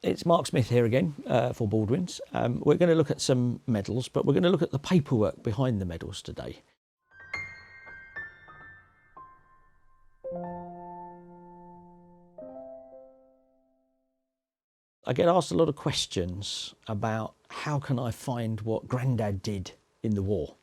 it's Mark Smith here again for Baldwins. We're going to look at some medals, but we're going to look at the paperwork behind the medals today. I get asked a lot of questions about how can I find what Grandad did in the war.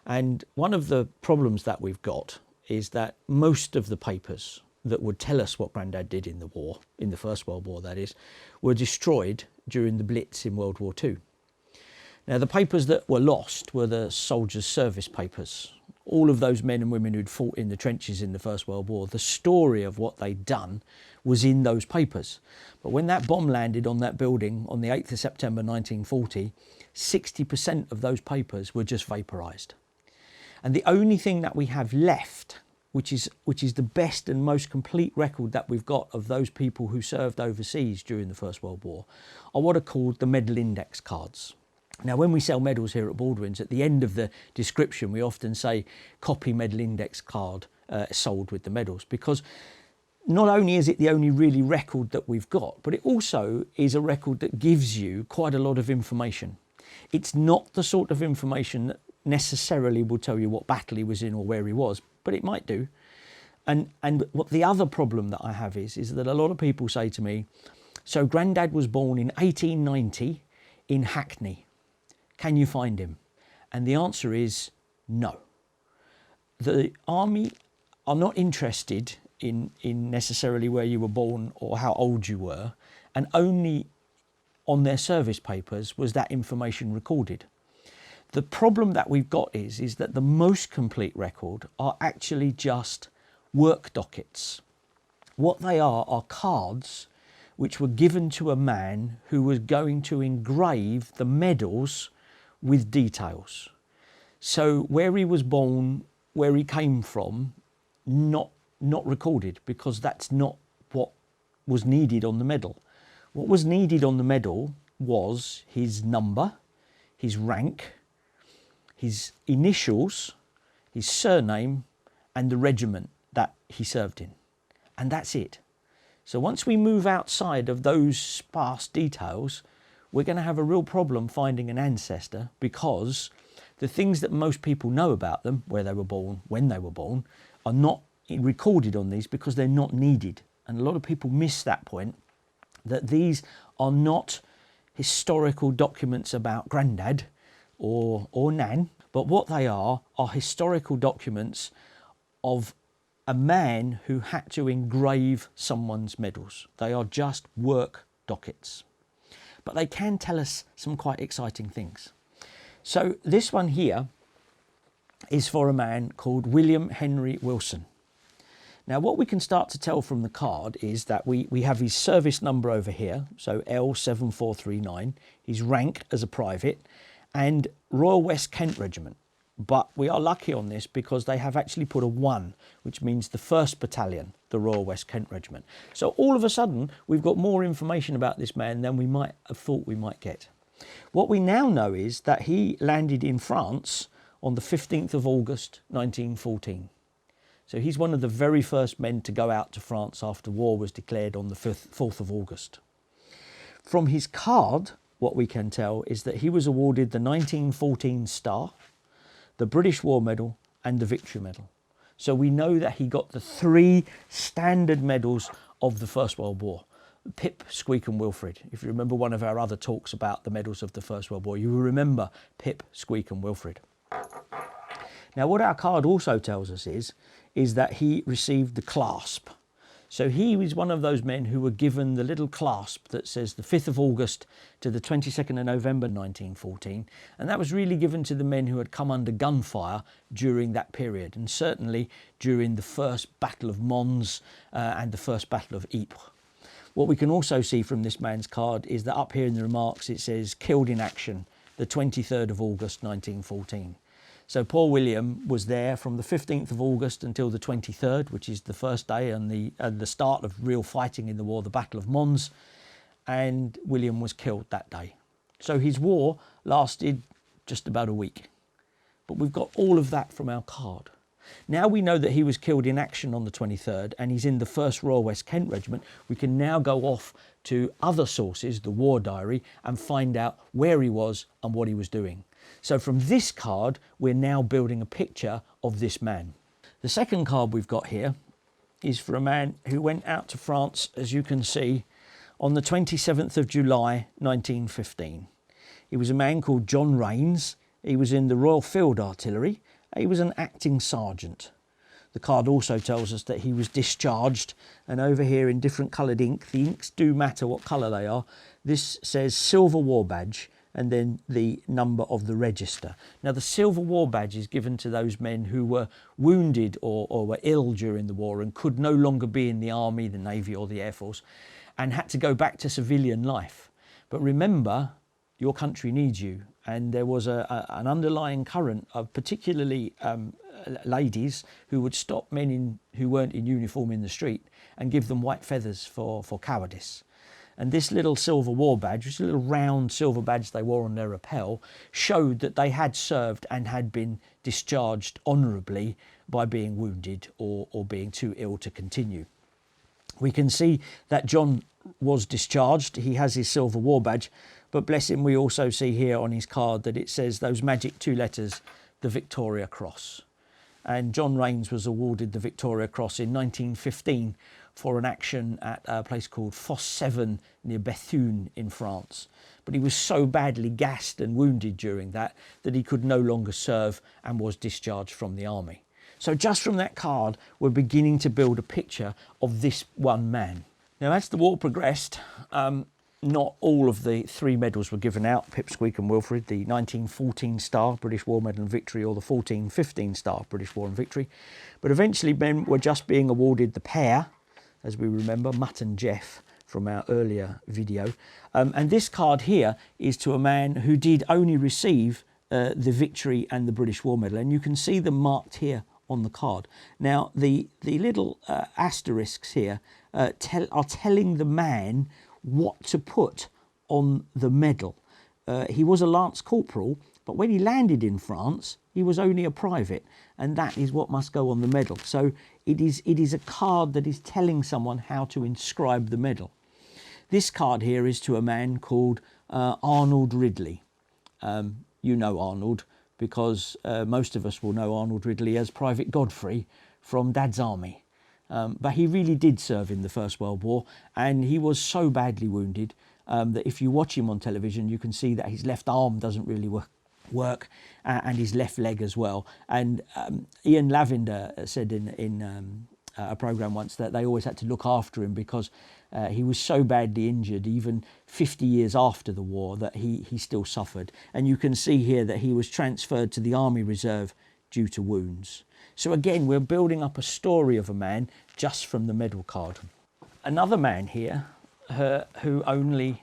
And one of the problems that we've got is that most of the papers that would tell us what Grandad did in the war, in the First World War that is, were destroyed during the Blitz in World War II. Now the papers that were lost were the soldiers' service papers. All of those men and women who'd fought in the trenches in the First World War, the story of what they'd done was in those papers. But when that bomb landed on that building on the 8th of September 1940, 60% of those papers were just vaporised. And the only thing that we have left, which is the best and most complete record that we've got of those people who served overseas during the First World War, are what are called the medal index cards. Now, when we sell medals here at Baldwins, at the end of the description, we often say copy medal index card sold with the medals, because not only is it the only really record that we've got, but it also is a record that gives you quite a lot of information. It's not the sort of information that necessarily will tell you what battle he was in or where he was, but it might do. And what the other problem that I have is that a lot of people say to me, so Grandad was born in 1890 in Hackney. Can you find him? And the answer is no. The army are not interested in necessarily where you were born or how old you were, and only on their service papers was that information recorded. The problem that we've got is that the most complete record are actually just work dockets. What they are cards which were given to a man who was going to engrave the medals with details. So where he was born, where he came from, not recorded, because that's not what was needed on the medal. What was needed on the medal was his number, his rank, his initials, his surname, and the regiment that he served in. And that's it. So once we move outside of those sparse details, we're going to have a real problem finding an ancestor, because the things that most people know about them, where they were born, when they were born, are not recorded on these because they're not needed. And a lot of people miss that point, that these are not historical documents about Grandad or Nan, but what they are historical documents of a man who had to engrave someone's medals. They are just work dockets. But they can tell us some quite exciting things. So this one here is for a man called William Henry Wilson. Now what we can start to tell from the card is that we have his service number over here, so L7439, his rank as a private, and Royal West Kent Regiment. But we are lucky on this because they have actually put a 1, which means the 1st Battalion, the Royal West Kent Regiment. So all of a sudden, we've got more information about this man than we might have thought we might get. What we now know is that he landed in France on the 15th of August, 1914. So he's one of the very first men to go out to France after war was declared on the 4th of August. From his card, what we can tell is that he was awarded the 1914 Star, the British War Medal, and the Victory Medal. So we know that he got the 3 standard medals of the First World War: Pip, Squeak and Wilfrid. If you remember one of our other talks about the medals of the First World War, you will remember Pip, Squeak and Wilfrid. Now what our card also tells us is that he received the clasp. So he was one of those men who were given the little clasp that says the 5th of August to the 22nd of November 1914. And that was really given to the men who had come under gunfire during that period, and certainly during the first Battle of Mons and the first Battle of Ypres. What we can also see from this man's card is that up here in the remarks it says killed in action the 23rd of August 1914. So poor William was there from the 15th of August until the 23rd, which is the first day and the start of real fighting in the war, the Battle of Mons, and William was killed that day. So his war lasted just about a week. But we've got all of that from our card. Now we know that he was killed in action on the 23rd and he's in the 1st Royal West Kent Regiment. We can now go off to other sources, the War Diary, and find out where he was and what he was doing. So from this card, we're now building a picture of this man. The second card we've got here is for a man who went out to France, as you can see, on the 27th of July 1915. He was a man called John Rains. He was in the Royal Field Artillery. He was an acting sergeant. The card also tells us that he was discharged, and over here in different coloured ink, the inks do matter what colour they are. This says Silver War Badge and then the number of the register. Now the Silver War Badge is given to those men who were wounded or were ill during the war and could no longer be in the army, the navy or the air force and had to go back to civilian life. But remember, your country needs you. And there was an underlying current of particularly ladies who would stop men who weren't in uniform in the street and give them white feathers for cowardice. And this little Silver War Badge, which is a little round silver badge they wore on their lapel, showed that they had served and had been discharged honourably by being wounded or being too ill to continue. We can see that John was discharged. He has his Silver War Badge, but bless him, we also see here on his card that it says those magic 2 letters, the Victoria Cross. And John Rains was awarded the Victoria Cross in 1915 for an action at a place called Fosse 7 near Bethune in France. But he was so badly gassed and wounded during that he could no longer serve and was discharged from the army. So just from that card, we're beginning to build a picture of this one man. Now, as the war progressed, not all of the 3 medals were given out, Pipsqueak and Wilfrid, the 1914 Star, British War Medal and Victory, or the 1415 Star, British War and Victory. But eventually men were just being awarded the pair, as we remember, Mutt and Jeff from our earlier video. And this card here is to a man who did only receive the Victory and the British War Medal. And you can see them marked here on the card. Now, the little asterisks here are telling the man what to put on the medal. He was a Lance Corporal, but when he landed in France, he was only a private, and that is what must go on the medal. So it is a card that is telling someone how to inscribe the medal. This card here is to a man called Arnold Ridley. You know Arnold, because most of us will know Arnold Ridley as Private Godfrey from Dad's Army. But he really did serve in the First World War, and he was so badly wounded that if you watch him on television, you can see that his left arm doesn't really work and his left leg as well. And Ian Lavender said in a programme once that they always had to look after him because he was so badly injured, even 50 years after the war, that he still suffered. And you can see here that he was transferred to the Army Reserve due to wounds. So again, we're building up a story of a man just from the medal card. Another man here who only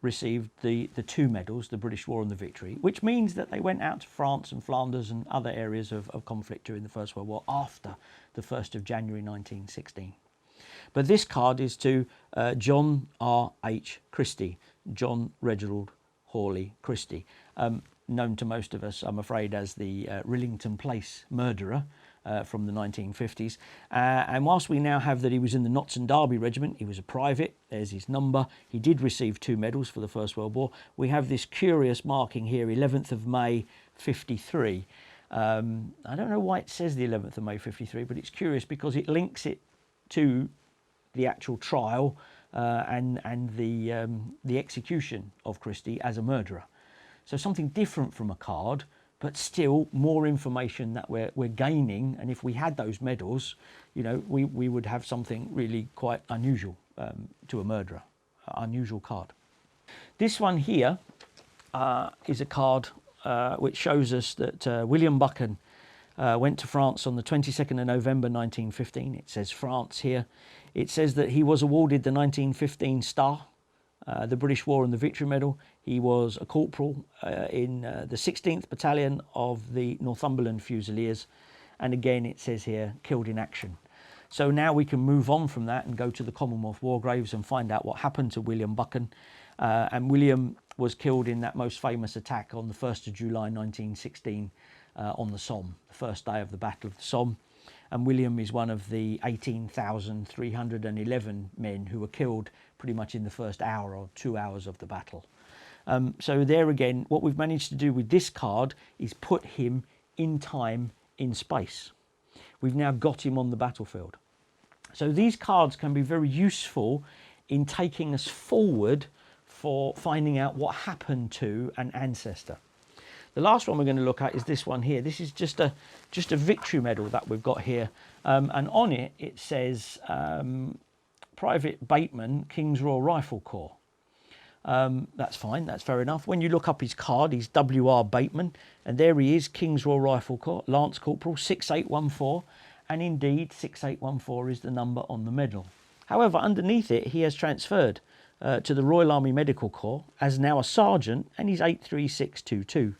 received the 2 medals, the British War and the Victory, which means that they went out to France and Flanders and other areas of conflict during the First World War after the 1st of January 1916. But this card is to John R.H. Christie, John Reginald Hawley Christie, known to most of us, I'm afraid, as the Rillington Place murderer from the 1950s. And whilst we now have that he was in the Notts and Derby Regiment, he was a private, there's his number, he did receive 2 medals for the First World War. We have this curious marking here, 11th of May 53. I don't know why it says the 11th of May 53, but it's curious because it links it to the actual trial and the execution of Christie as a murderer. So something different from a card, but still more information that we're gaining. And if we had those medals, you know, we would have something really quite unusual to a murderer, unusual card. This one here is a card which shows us that William Buchan went to France on the 22nd of November 1915. It says France here. It says that he was awarded the 1915 Star, the British War and the Victory Medal. He was a corporal in the 16th Battalion of the Northumberland Fusiliers. And again, it says here, killed in action. So now we can move on from that and go to the Commonwealth War Graves and find out what happened to William Buchan. And William was killed in that most famous attack on the 1st of July 1916 on the Somme, the first day of the Battle of the Somme. And William is one of the 18,311 men who were killed pretty much in the first hour or 2 hours of the battle. So there again, what we've managed to do with this card is put him in time, in space. We've now got him on the battlefield. So these cards can be very useful in taking us forward for finding out what happened to an ancestor. The last one we're going to look at is this one here. This is just a victory medal that we've got here, and on it it says Private Bateman, King's Royal Rifle Corps. That's fine, that's fair enough. When you look up his card, he's W.R. Bateman, and there he is, King's Royal Rifle Corps, Lance Corporal 6814, and indeed 6814 is the number on the medal. However, underneath it he has transferred to the Royal Army Medical Corps as now a sergeant, and he's 83622.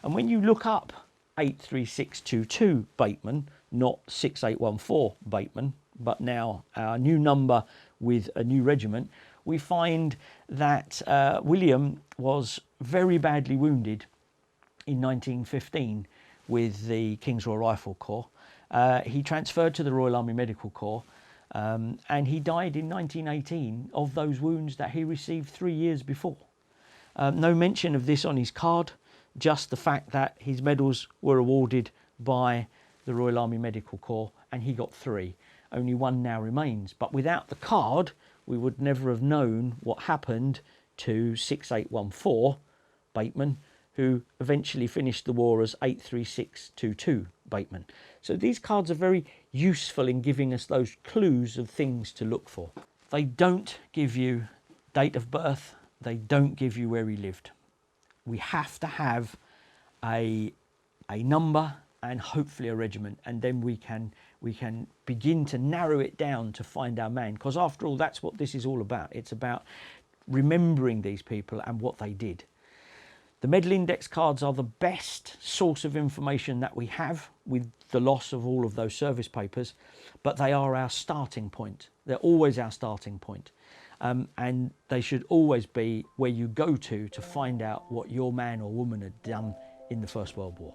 And when you look up 83622 Bateman, not 6814 Bateman, but now our new number with a new regiment, we find that William was very badly wounded in 1915 with the King's Royal Rifle Corps. He transferred to the Royal Army Medical Corps, and he died in 1918 of those wounds that he received 3 years before. No mention of this on his card, just the fact that his medals were awarded by the Royal Army Medical Corps and he got 3. Only 1 now remains, but without the card we would never have known what happened to 6814 Bateman, who eventually finished the war as 83622 Bateman. So these cards are very useful in giving us those clues of things to look for. They don't give you date of birth, they don't give you where he lived. We have to have a number and hopefully a regiment, and then we can begin to narrow it down to find our man, because after all that's what this is all about. It's about remembering these people and what they did. The medal index cards are the best source of information that we have, with the loss of all of those service papers, but they are our starting point. They're always our starting point, and they should always be where you go to find out what your man or woman had done in the First World War.